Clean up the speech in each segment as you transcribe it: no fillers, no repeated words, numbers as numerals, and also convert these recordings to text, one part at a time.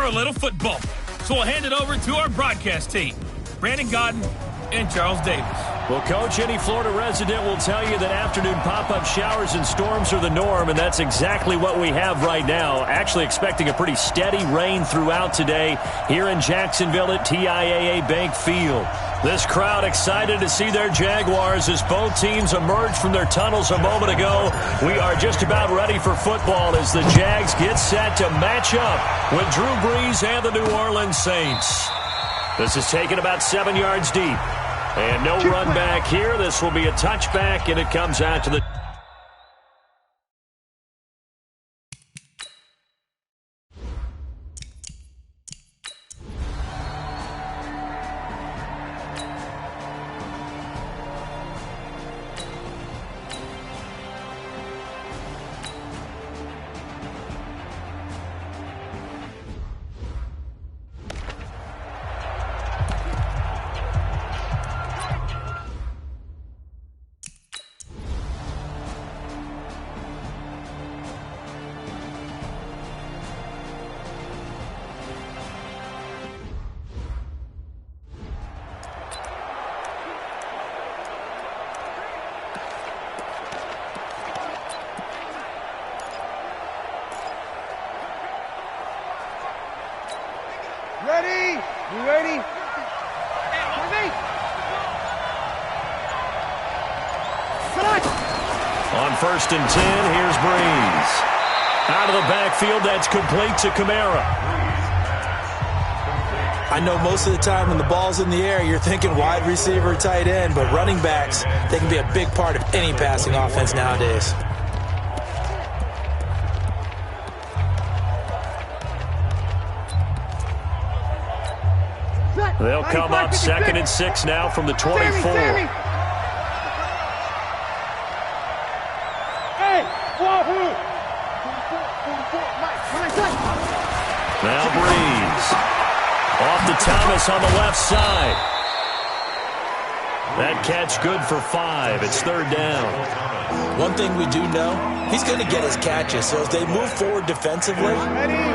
a little football. So we'll hand it over to our broadcast team, Brandon Godden and Charles Davis. Well, Coach, any Florida resident will tell you that afternoon pop-up showers and storms are the norm, and that's exactly what we have right now. Actually expecting a pretty steady rain throughout today here in Jacksonville at TIAA Bank Field. This crowd excited to see their Jaguars as both teams emerged from their tunnels a moment ago. We are just about ready for football as the Jags get set to match up with Drew Brees and the New Orleans Saints. This is taken about 7 yards deep. And no run back here. This will be a touchback, and it comes out to the... Ready? You ready? On 1st and 10, here's Brees. Out of the backfield, that's complete to Kamara. I know most of the time when the ball's in the air, you're thinking wide receiver, tight end, but running backs, they can be a big part of any passing offense nowadays. They'll come up 2nd and 6 now from the 24. Now Brees. Off to Thomas on the left side. That catch good for 5. It's 3rd down. One thing we do know, he's going to get his catches. So as they move forward defensively,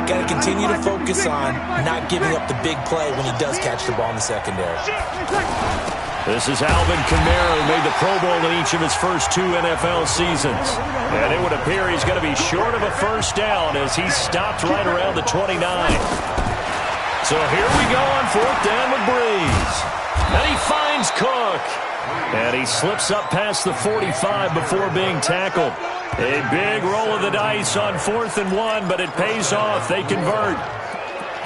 got to continue to focus on not giving up the big play when he does catch the ball in the secondary. This is Alvin Kamara, who made the Pro Bowl in each of his first 2 NFL seasons. And it would appear he's going to be short of a first down as he stopped right around the 29. So here we go on 4th down with Brees. And he finds Cook. And he slips up past the 45 before being tackled. A big roll of the dice on 4th and 1, but it pays off. They convert.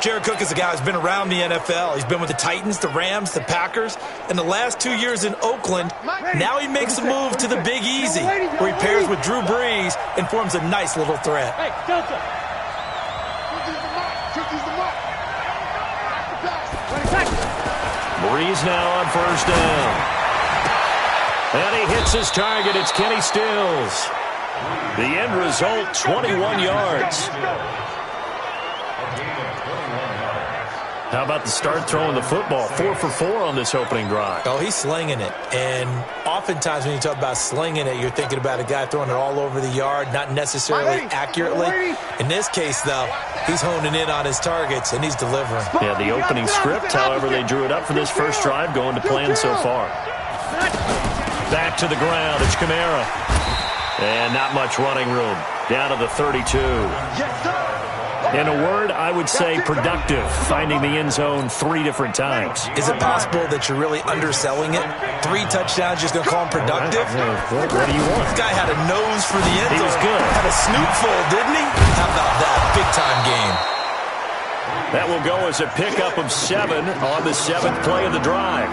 Jared Cook is a guy who's been around the NFL. He's been with the Titans, the Rams, the Packers, and the last 2 years in Oakland. Now he makes a move to the Big Easy, where he pairs with Drew Brees and forms a nice little threat. Brees now on 1st down. And he hits his target. It's Kenny Stills. The end result, 21 yards. How about the start throwing the football? 4 for 4 on this opening drive. Oh, he's slinging it. And oftentimes when you talk about slinging it, you're thinking about a guy throwing it all over the yard, not necessarily accurately. In this case, though, he's honing in on his targets, and he's delivering. Yeah, the opening script, however, they drew it up for this first drive, going to plan so far. Back to the ground. It's Kamara. And not much running room. Down to the 32. In a word, I would say productive, finding the end zone 3 different times. Is it possible that you're really underselling it? 3 touchdowns, just going to call him productive? What do you want? This guy had a nose for the end zone. He was good. Had a snootful, didn't he? How about that? Big-time game. That will go as a pickup of 7 on the 7th play of the drive.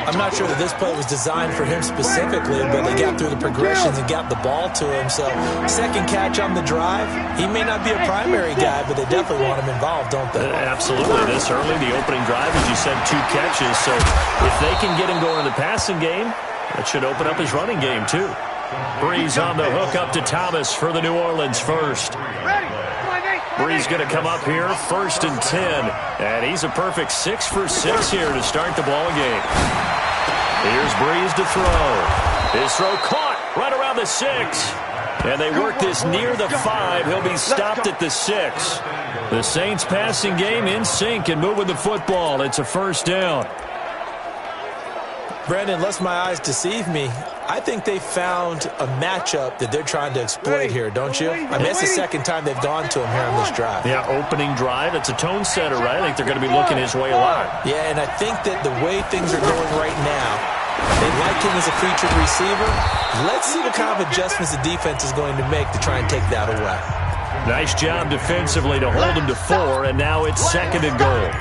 I'm not sure that this play was designed for him specifically, but they got through the progressions and got the ball to him. So, second catch on the drive. He may not be a primary guy, but they definitely want him involved, don't they? Absolutely. This early, the opening drive, as you said, 2 catches. So, if they can get him going in the passing game, that should open up his running game, too. Brees on the hook up to Thomas for the New Orleans first. Brees going to come up here, 1st and 10. And he's a perfect 6 for 6 here to start the ball game. Here's Brees to throw. His throw caught right around the 6. And they work this near the 5. He'll be stopped at the 6. The Saints passing game in sync and moving the football. It's a first down. Brandon, unless my eyes deceive me, I think they found a matchup that they're trying to exploit here, don't you? I mean, it's the second time they've gone to him here on this drive. Yeah, opening drive. It's a tone setter, right? I think they're going to be looking his way a lot. Yeah, and I think that the way things are going right now, they like him as a featured receiver. Let's see what kind of adjustments the defense is going to make to try and take that away. Nice job defensively to hold him to 4, and now it's 2nd and goal.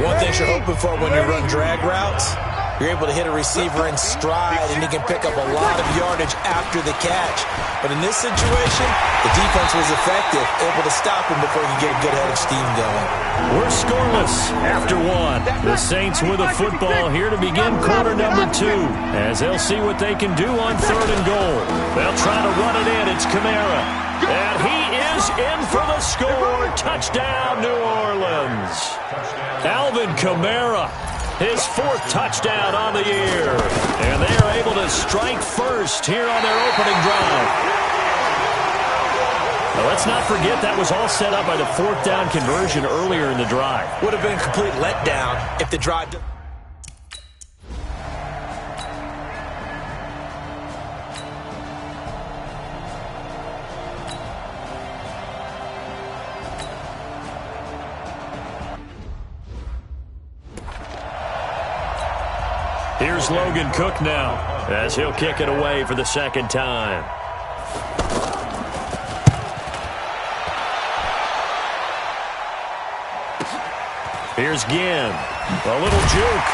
One thing you're hoping for when you run drag routes, you're able to hit a receiver in stride, and he can pick up a lot of yardage after the catch. But in this situation, the defense was effective, able to stop him before he could get a good head of steam going. We're scoreless after 1. The Saints with a football here to begin quarter number 2, as they'll see what they can do on 3rd and goal. They'll try to run it in. It's Kamara. And he is in for the score. Touchdown, New Orleans. Alvin Kamara, his 4th touchdown on the year. And they are able to strike first here on their opening drive. Now, let's not forget that was all set up by the 4th down conversion earlier in the drive. Would have been a complete letdown if the drive... Here's Logan Cook now, as he'll kick it away for the 2nd time. Here's Ginn. A little juke.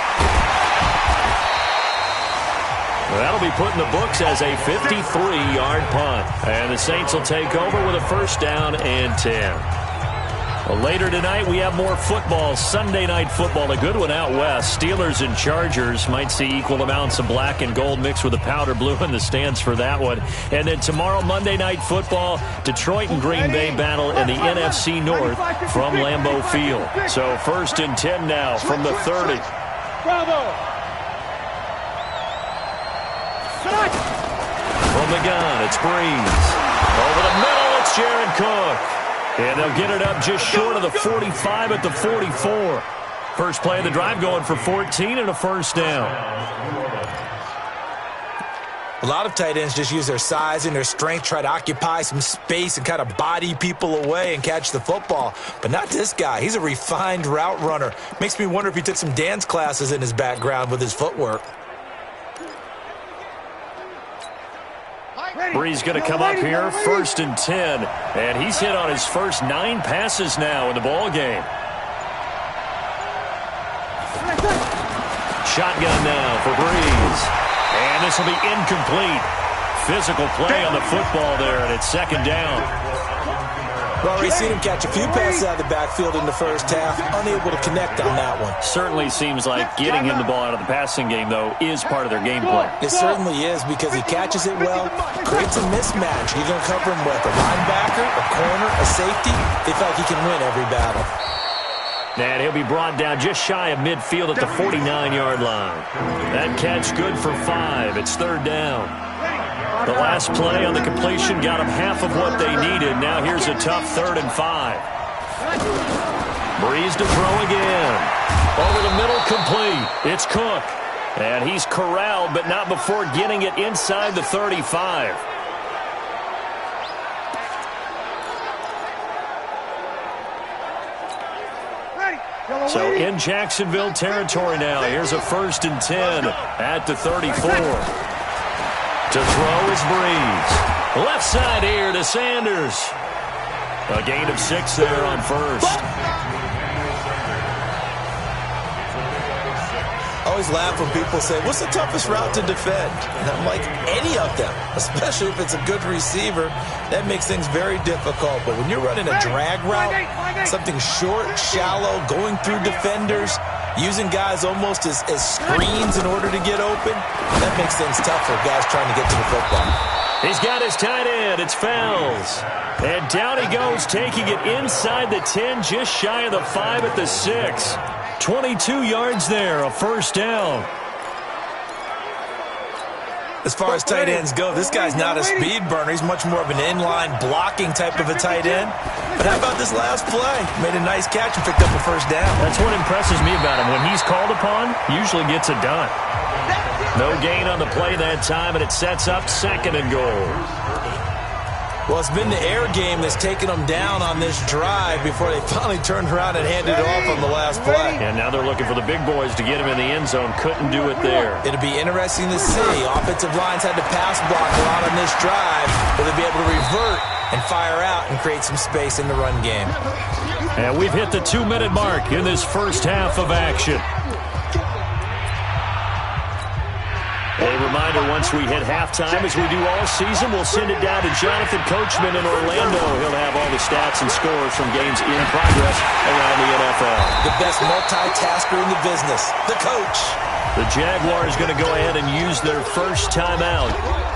That'll be put in the books as a 53-yard punt. And the Saints will take over with a 1st down and 10. Well, later tonight, we have more football. Sunday night football, a good one out west. Steelers and Chargers might see equal amounts of black and gold mixed with the powder blue in the stands for that one. And then tomorrow, Monday night football, Detroit and Green Bay battle in the NFC North from Lambeau Field. So 1st and 10 now from the 30. From the gun, it's Breeze. Over the middle, it's Jared Cook. And they'll get it up just short of the 45 at the 44. First play of the drive going for 14 and a 1st down. A lot of tight ends just use their size and their strength, try to occupy some space and kind of body people away and catch the football. But not this guy. He's a refined route runner. Makes me wonder if he took some dance classes in his background with his footwork. Breeze going to come up here, 1st and 10. And he's hit on his first 9 passes now in the ball game. Shotgun now for Breeze. And this will be incomplete. Physical play on the football there, and it's 2nd down. We've already seen him catch a few passes out of the backfield in the first half, unable to connect on that one. Certainly seems like getting him the ball out of the passing game, though, is part of their game plan. It certainly is, because he catches it well, creates a mismatch. You're going to cover him with a linebacker, a corner, a safety. They feel like he can win every battle. And he'll be brought down just shy of midfield at the 49-yard line. That catch good for 5. It's 3rd down. The last play on the completion got them half of what they needed. Now here's a tough 3rd and 5. Breeze to throw again. Over the middle, complete. It's Cook. And he's corralled, but not before getting it inside the 35. So in Jacksonville territory now. Here's a 1st and 10 at the 34. To throw is Breeze. Left side here to Sanders. A gain of 6 there on 1st. I always laugh when people say, what's the toughest route to defend? And I'm like, any of them, especially if it's a good receiver. That makes things very difficult. But when you're running a drag route, something short, shallow, going through defenders, using guys almost as screens in order to get open, that makes things tough for guys trying to get to the football. He's got his tight end. It's Fells. And down he goes, taking it inside the 10, just shy of the 5 at the 6. 22 yards there, a 1st down. As far as tight ends go, this guy's not a speed burner. He's much more of an inline blocking type of a tight end. But how about this last play? Made a nice catch and picked up a first down. That's what impresses me about him. When he's called upon, usually gets it done. No gain on the play that time, and it sets up 2nd and goal. Well, it's been the air game that's taken them down on this drive before they finally turned around and handed it off on the last play. And now they're looking for the big boys to get him in the end zone. Couldn't do it there. It'll be interesting to see. Offensive lines had to pass block a lot on this drive. Will they be able to revert and fire out and create some space in the run game? And we've hit the 2-minute mark in this first half of action. A reminder, once we hit halftime, as we do all season, we'll send it down to Jonathan Coachman in Orlando. He'll have all the stats and scores from games in progress around the NFL. The best multitasker in the business, the coach. The Jaguars going to go ahead and use their first timeout.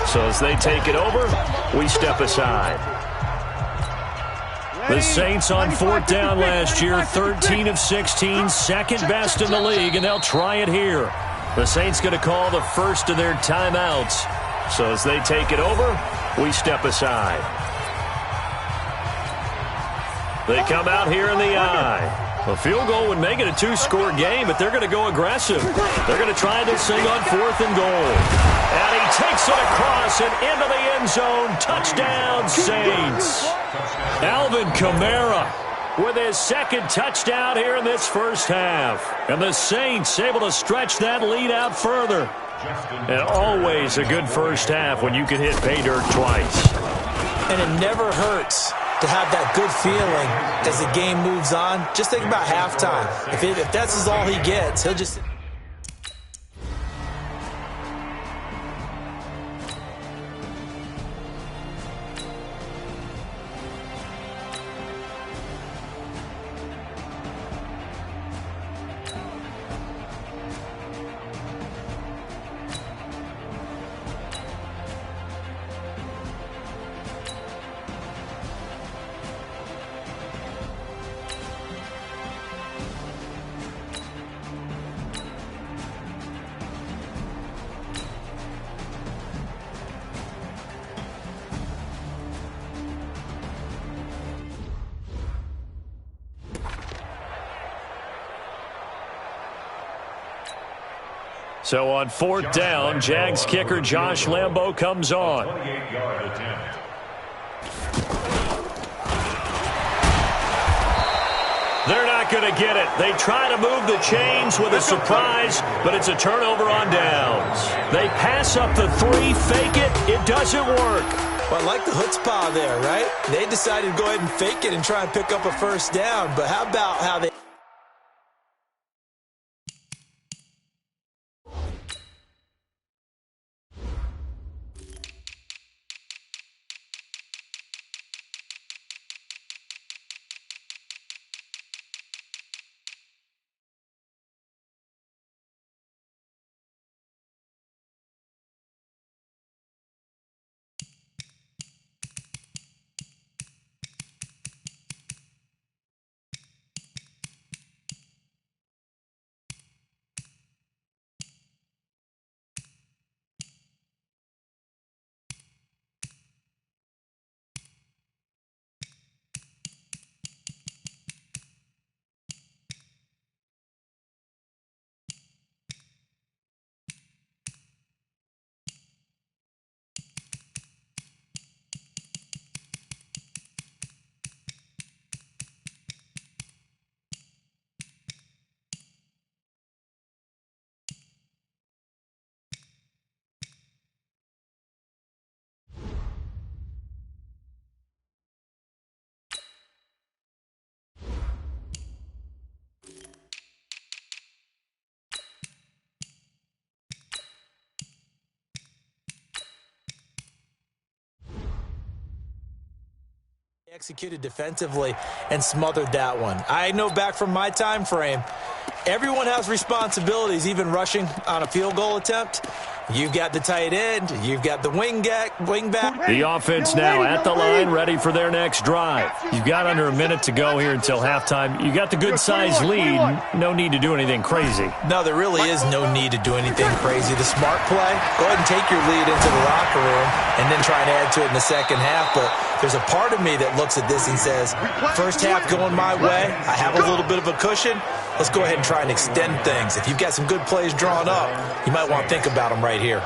So as they take it over, we step aside. The Saints on 4th down last year, 13 of 16, second best in the league, and they'll try it here. The Saints going to call the first of their timeouts. So as they take it over, we step aside. They come out here in the eye. A field goal would make it a 2-score game, but they're going to go aggressive. They're going to try this thing on 4th and goal. And he takes it across and into the end zone. Touchdown, Saints. Alvin Kamara with his 2nd touchdown here in this first half. And the Saints able to stretch that lead out further. And always a good first half when you can hit pay dirt twice. And it never hurts to have that good feeling as the game moves on. Just think about halftime. If that's all he gets, he'll just... So on 4th down, Jags kicker Josh Lambo comes on. They're not going to get it. They try to move the chains with a surprise, but it's a turnover on downs. They pass up the 3, fake it. It doesn't work. Well, I like the chutzpah there, right? They decided to go ahead and fake it and try and pick up a first down, but how about how they... executed defensively and smothered that one. I know back from my time frame, everyone has responsibilities, even rushing on a field goal attempt. You've got the tight end. You've got the wing back. The offense now at the line, ready for their next drive. You've got under a minute to go here until halftime. You got the good-sized lead. No need to do anything crazy. No, there really is no need to do anything crazy. The smart play, go ahead and take your lead into the locker room and then try and add to it in the second half. But there's a part of me that looks at this and says, first half going my way. I have a little bit of a cushion. Let's go ahead and try and extend things. If you've got some good plays drawn up, you might want to think about them right here.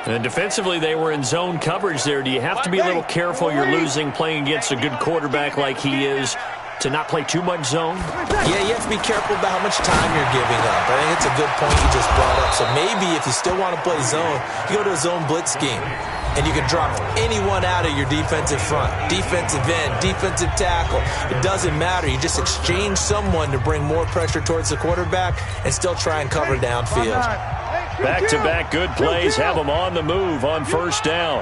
And defensively, they were in zone coverage there. Do you have to be a little careful? You're losing, playing against a good quarterback like he is, to not play too much zone? Yeah, you have to be careful about how much time you're giving up. I think it's a good point you just brought up. So maybe if you still want to play zone, you go to a zone blitz scheme. And you can drop anyone out of your defensive front, defensive end, defensive tackle. It doesn't matter. You just exchange someone to bring more pressure towards the quarterback and still try and cover downfield. Back-to-back good plays have them on the move on first down.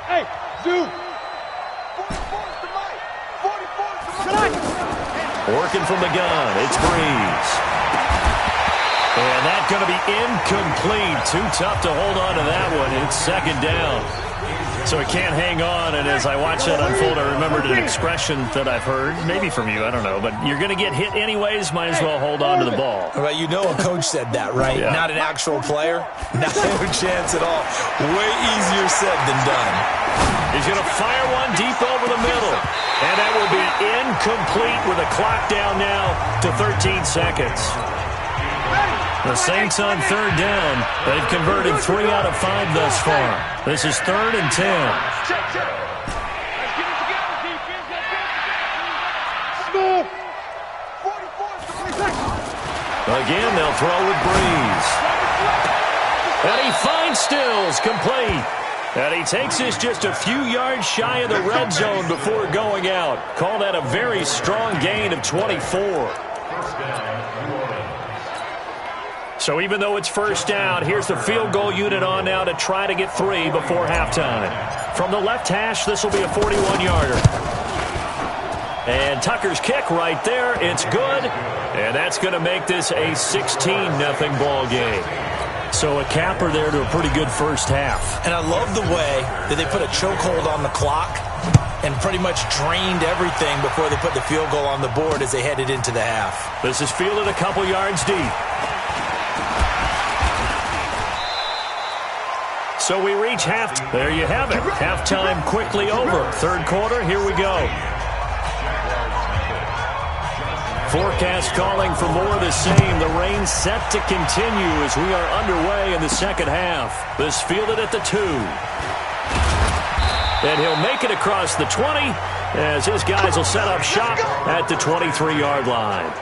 Hey, Zoo. Working from the gun, it's Breeze. And that's going to be incomplete. Too tough to hold on to that one. It's second down. So he can't hang on, and as I watch that unfold, I remembered an expression that I've heard, maybe from you, I don't know, but you're going to get hit anyways, might as well hold on to the ball. Well, you know a coach said that, right? Yeah. Not an actual player. Not a chance at all. Way easier said than done. He's going to fire one deep over the middle, and that will be incomplete with a clock down now to 13 seconds. The Saints on third down. They've converted 3 out of 5 thus far. This is 3rd and 10. Again, they'll throw with Breeze. And he finds Stills, complete. And he takes this just a few yards shy of the red zone before going out. Call that a very strong gain of 24. So even though it's first down, here's the field goal unit on now to try to get 3 before halftime. From the left hash, this will be a 41-yarder. And Tucker's kick right there. It's good. And that's going to make this a 16-0 ball game. So a capper there to a pretty good first half. And I love the way that they put a chokehold on the clock and pretty much drained everything before they put the field goal on the board as they headed into the half. This is fielded a couple yards deep. So we reach half. There you have it. Halftime quickly over. Third quarter, here we go. Forecast calling for more of the same. The rain set to continue as we are underway in the second half. This fielded at the 2. And he'll make it across the 20 as his guys will set up shop at the 23-yard line.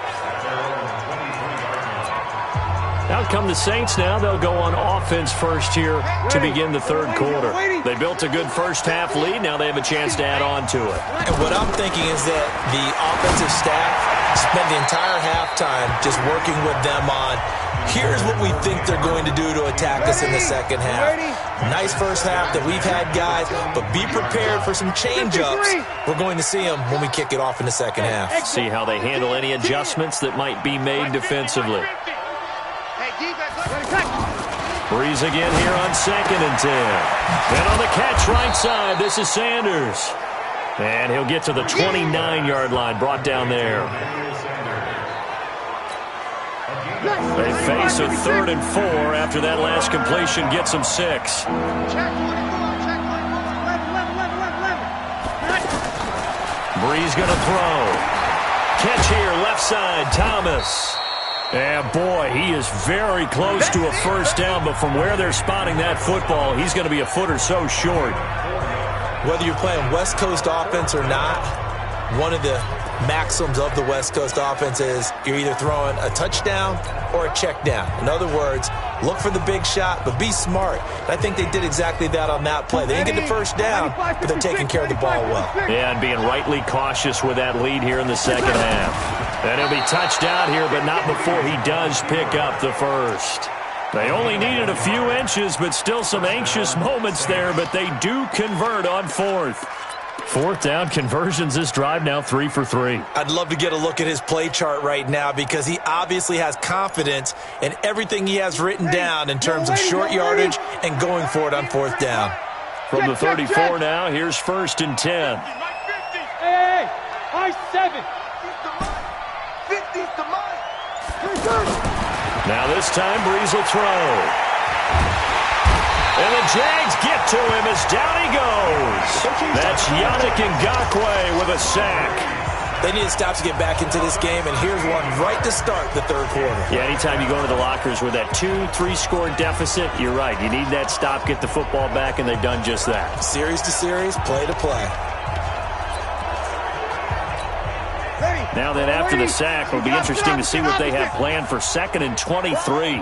Out come the Saints now. They'll go on offense first here to begin the third quarter. They built a good first half lead. Now they have a chance to add on to it. And what I'm thinking is that the offensive staff spent the entire halftime just working with them on, here's what we think they're going to do to attack us in the second half. Nice first half that we've had, guys, but be prepared for some change-ups. We're going to see them when we kick it off in the second half. See how they handle any adjustments that might be made defensively. Breeze again here on 2nd and 10. And on the catch right side, this is Sanders. And he'll get to the 29-yard line, brought down there. They face a 3rd and 4 after that last completion gets them 6. Breeze going to throw. Catch here, left side, Thomas. And boy, he is very close to a first down, but from where they're spotting that football, he's going to be a foot or so short. Whether you're playing West Coast offense or not, one of the maxims of the West Coast offense is you're either throwing a touchdown or a check down. In other words, look for the big shot, but be smart. And I think they did exactly that on that play. They didn't get the first down, but they're taking care of the ball well. Yeah, and being rightly cautious with that lead here in the second half. And he'll be touched out here, but not before he does pick up the first. They only needed a few inches, but still some anxious moments there, but they do convert on 4th. Fourth down conversions this drive now 3 for 3. I'd love to get a look at his play chart right now because he obviously has confidence in everything he has written down in terms of short yardage and going for it on fourth down. From the 34 now, here's 1st and 10. Hey, high 7. Now this time, Breeze will throw. And the Jags get to him as down he goes. That's Yannick Ngakoue with a sack. They need to stop to get back into this game, and here's one right to start the third quarter. Yeah, anytime you go into the lockers with that 2-3 score deficit, you're right. You need that stop, get the football back, and they've done just that. Series to series, play to play. Now then, after the sack, it'll be interesting to see what they have planned for 2nd and 23. Hey,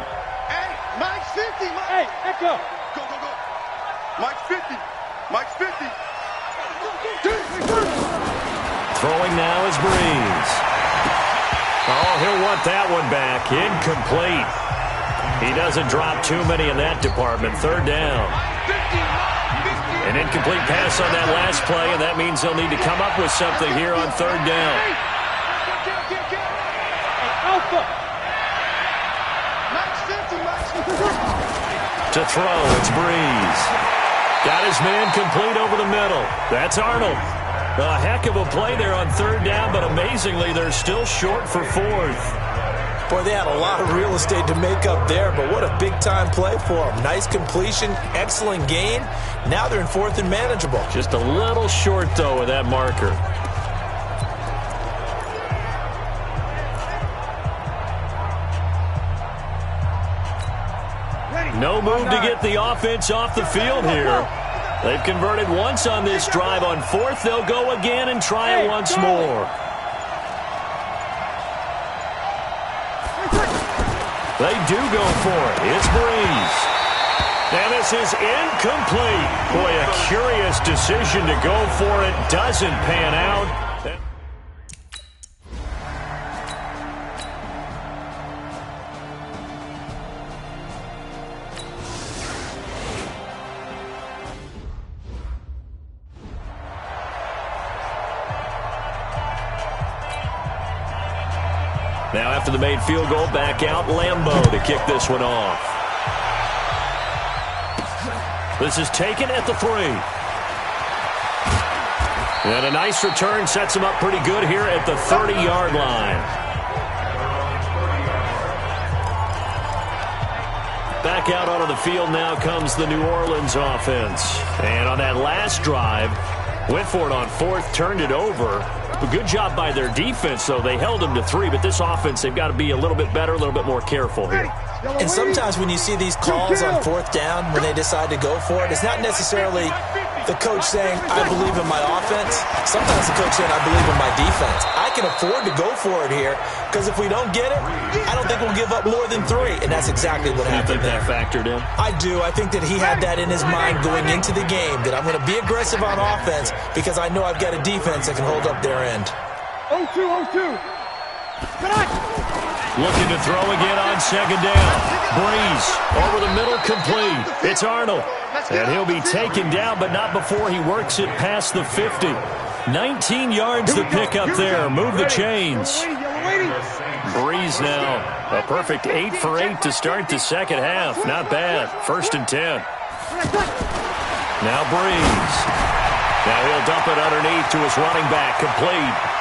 Mike 50. Hey, Echo. Go. Mike 50. Mike 50. Throwing now is Breeze. Oh, he'll want that one back. Incomplete. He doesn't drop too many in that department. 3rd down. An incomplete pass on that last play, and that means they'll need to come up with something here on 3rd down. To throw, it's Breeze. Got his man complete over the middle. That's Arnold. A heck of a play there on 3rd down, but amazingly, they're still short for 4th. Boy, they had a lot of real estate to make up there, but what a big-time play for them. Nice completion, excellent gain. Now they're in 4th and manageable. Just a little short, though, with that marker. No move to get the offense off the field here. They've converted once on this drive. On 4th, they'll go again and try it once more. They do go for it. It's Breeze. And this is incomplete. Boy, a curious decision to go for it. Doesn't pan out. Now after the made field goal, back out Lambeau to kick this one off. This is taken at the 3. And a nice return sets him up pretty good here at the 30-yard line. Back out onto the field now comes the New Orleans offense. And on that last drive, went for it on 4th, turned it over. A good job by their defense, though. They held them to 3, but this offense, they've got to be a little bit better, a little bit more careful here. And sometimes when you see these calls on 4th down, when they decide to go for it, it's not necessarily the coach saying, I believe in my offense. Sometimes the coach saying, I believe in my defense. I can afford to go for it here, because if we don't get it, I don't think we'll give up more than 3. And that's exactly what happened there. You think that factored in? I do. I think that he had that in his mind going into the game, that I'm going to be aggressive on offense because I know I've got a defense that can hold up their end. 0-2. Looking to throw again on 2nd down. Breeze over the middle, complete. It's Arnold. And he'll be taken down, but not before he works it past the 50. 19 yards to pick up there. Move the chains. Breeze now. A perfect 8 for 8 to start the second half. Not bad. 1st and 10. Now Breeze. Now he'll dump it underneath to his running back. Complete.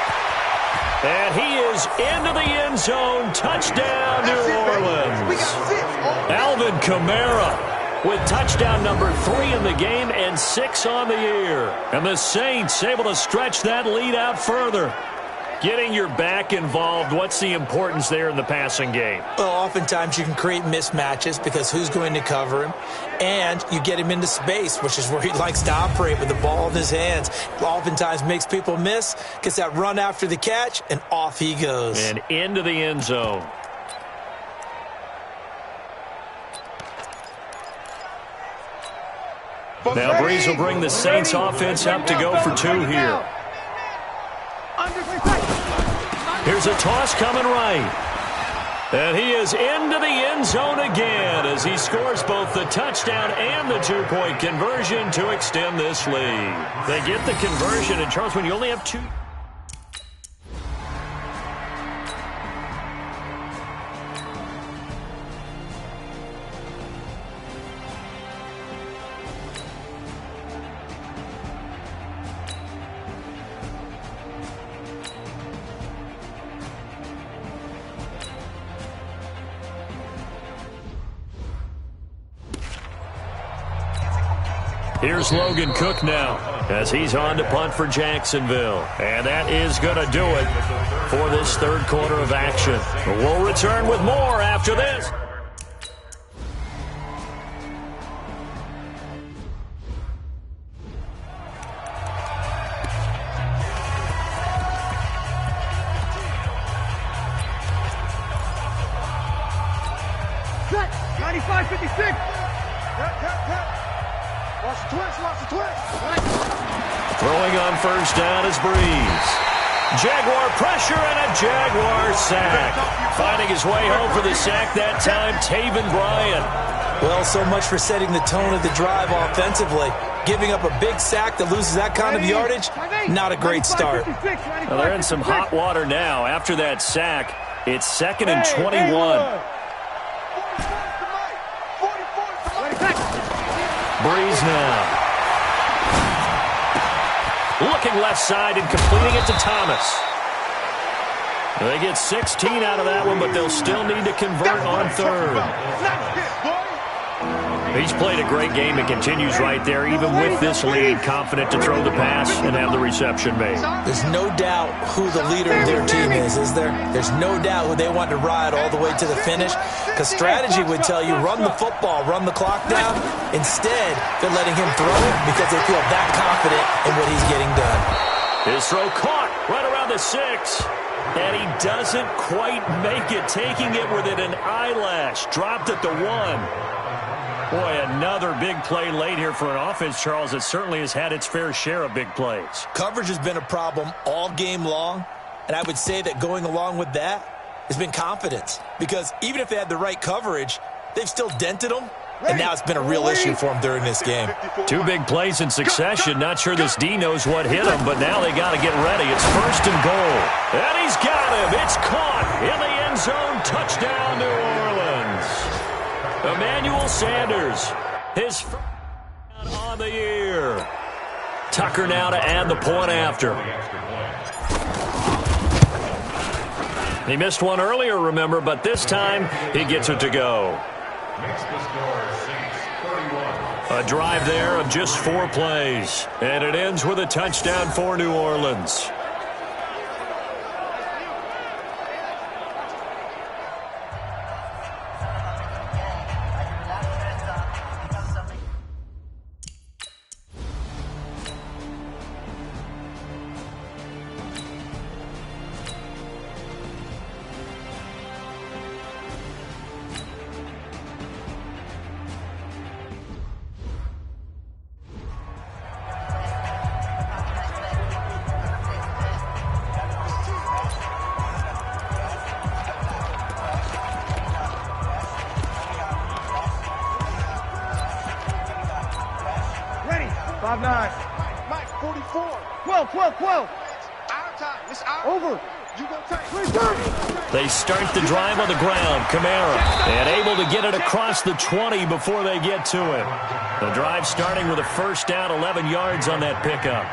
And he is into the end zone. Touchdown, New Orleans. Alvin Kamara with touchdown number 3 in the game and 6 on the year. And the Saints able to stretch that lead out further. Getting your back involved, what's the importance there in the passing game? Well, oftentimes you can create mismatches because who's going to cover him? And you get him into space, which is where he likes to operate with the ball in his hands. Oftentimes makes people miss, gets that run after the catch, and off he goes. And into the end zone. Now Breeze will bring the Saints offense up to go for 2 here. Here's a toss coming right. And he is into the end zone again as he scores both the touchdown and the two-point conversion to extend this lead. They get the conversion, and Charles, when you only have two... Here's Logan Cook now as he's on to punt for Jacksonville. And that is going to do it for this third quarter of action. We'll return with more after this. Set. 95-56. Watch the twist. Throwing on first down is Breeze. Jaguar pressure and a Jaguar sack. Finding his way home for the sack that time, Taven Bryan. Well, so much for setting the tone of the drive offensively. Giving up a big sack that loses that kind of yardage, not a great start. Well, they're in some hot water now. After that sack, it's 2nd and 21. Breeze now. Looking left side and completing it to Thomas. They get 16 out of that one, but they'll still need to convert on third. He's played a great game and continues right there, even with this lead, confident to throw the pass and have the reception made. There's no doubt who the leader of their team is there? There's no doubt who they want to ride all the way to the finish, because strategy would tell you run the football, run the clock down. Instead, they're letting him throw it because they feel that confident in what he's getting done. His throw caught right around the 6. And he doesn't quite make it, taking it within an eyelash. Dropped at the 1. Boy, another big play late here for an offense, Charles, that certainly has had its fair share of big plays. Coverage has been a problem all game long, and I would say that going along with that has been confidence. Because even if they had the right coverage, they've still dented them, and now it's been a real issue for them during this game. 2 big plays in succession. Not sure this D knows what hit him, but now they got to get ready. It's 1st and goal. And he's got him. It's caught in the end zone. Touchdown, New Orleans. Emmanuel Sanders, his first on the year. Tucker now to add the point after. He missed one earlier, remember, but this time he gets it to go. A drive there of just 4 plays, and it ends with a touchdown for New Orleans. Mike, 44. 12. Our time. It's our over. You gonna take. They start the drive on the ground. Kamara, and able to get it across the 20 before they get to it. The drive starting with a first down, 11 yards on that pickup.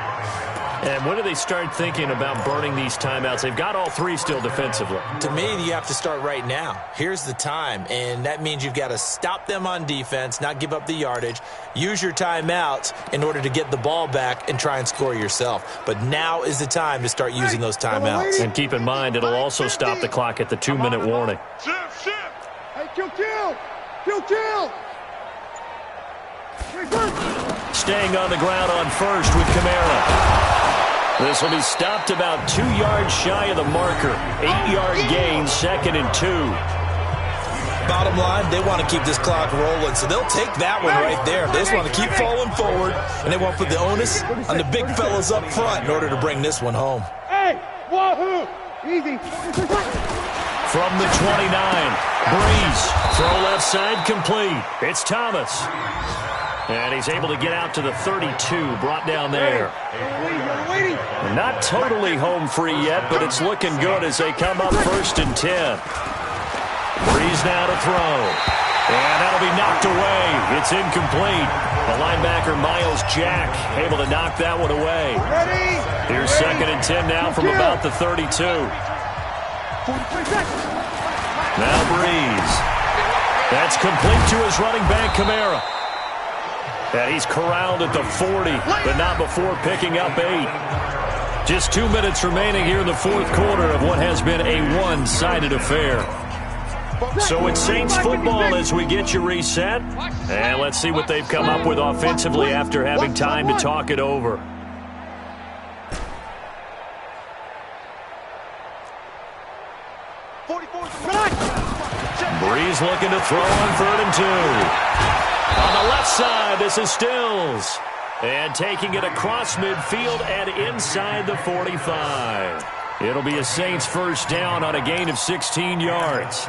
And when do they start thinking about burning these timeouts? They've got all 3 still defensively. To me, you have to start right now. Here's the time, and that means you've got to stop them on defense, not give up the yardage, use your timeouts in order to get the ball back and try and score yourself. But now is the time to start using those timeouts. And keep in mind, it'll also stop the clock at the 2-minute warning. Shift. Hey, kill. Staying on the ground on first with Kamara. This will be stopped about 2 yards shy of the marker. 8-yard gain, 2nd and 2. Bottom line, they want to keep this clock rolling, so they'll take that one right there. They just want to keep falling forward, and they want to put the onus on the big fellas up front in order to bring this one home. Hey, wahoo! Easy. from the 29. Breeze, throw left side, complete. It's Thomas. And he's able to get out to the 32, brought down there. Not totally home free yet, but it's looking good as they come up 1st and 10. Breeze now to throw. And that'll be knocked away. It's incomplete. The linebacker, Miles Jack, able to knock that one away. Here's 2nd and 10 now from about the 32. Now Breeze. That's complete to his running back, Kamara. And he's corralled at the 40, but not before picking up 8. Just 2 minutes remaining here in the 4th quarter of what has been a one-sided affair. So it's Saints football as we get you reset. And let's see what they've come up with offensively after having time to talk it over. Breeze looking to throw on 3rd and 2. On the left side, this is Stills. And taking it across midfield and inside the 45. It'll be a Saints first down on a gain of 16 yards.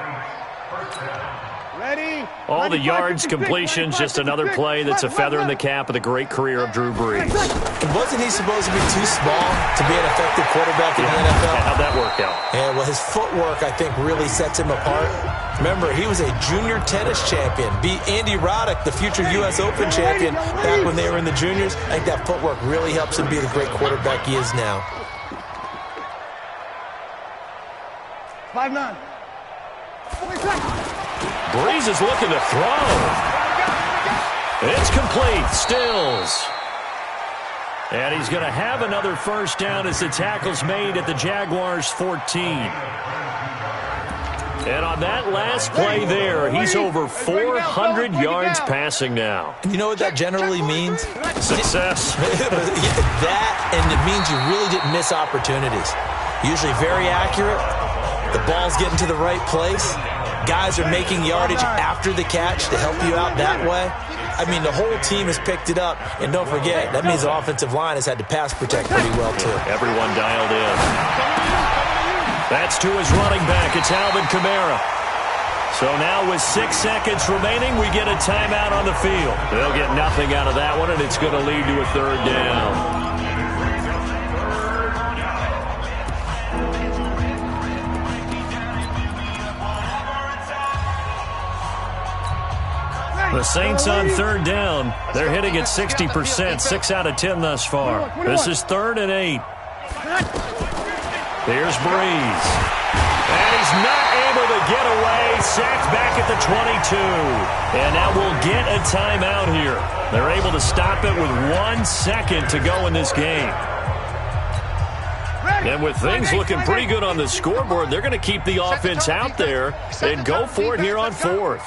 All the yards, completions, just another play that's a feather in the cap of the great career of Drew Brees. Wasn't he supposed to be too small to be an effective quarterback in the NFL? How'd that work out? Yeah, well, his footwork, I think, really sets him apart. Remember, he was a junior tennis champion. Beat Andy Roddick, the future U.S. Open champion, back when they were in the juniors. I think that footwork really helps him be the great quarterback he is now. 5-9. Breeze is looking to throw. It's complete. Stills. And he's going to have another first down as the tackle's made at the Jaguars' 14. And on that last play there, he's over 400 yards passing now. And you know what that generally means? Success. That, and it means you really didn't miss opportunities. Usually very accurate. The ball's getting to the right place. Guys are making yardage after the catch to help you out that way. I mean, the whole team has picked it up. And don't forget, that means the offensive line has had to pass protect pretty well, too. Everyone dialed in. That's to his running back. It's Alvin Kamara. So now with 6 seconds remaining, we get a timeout on the field. They'll get nothing out of that one, and it's going to lead to a 3rd down. The Saints on 3rd down. They're hitting at 60%, 6 out of 10 thus far. This is 3rd and 8. Here's Breeze. And he's not able to get away. Sacked back at the 22. And now we'll get a timeout here. They're able to stop it with 1 second to go in this game. And with things looking pretty good on the scoreboard, they're going to keep the offense out there and go for it here on 4th.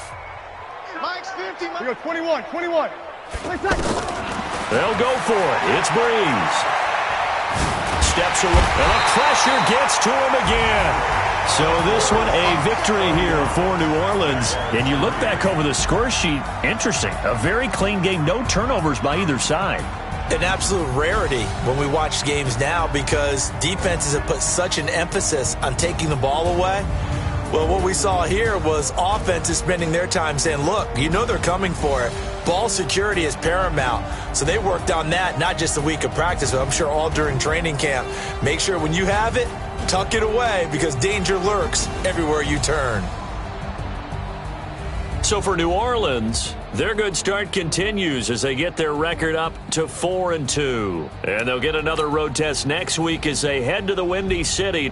We go 21. They'll go for it. It's Breeze. Steps away. And the pressure gets to him again. So this one a victory here for New Orleans. And you look back over the score sheet, interesting. A very clean game, no turnovers by either side. An absolute rarity when we watch games now because defenses have put such an emphasis on taking the ball away. Well, what we saw here was offenses spending their time saying, look, you know they're coming for it. Ball security is paramount. So they worked on that, not just a week of practice, but I'm sure all during training camp. Make sure when you have it, tuck it away because danger lurks everywhere you turn. So for New Orleans, their good start continues as they get their record up to 4-2. And they'll get another road test next week as they head to the Windy City.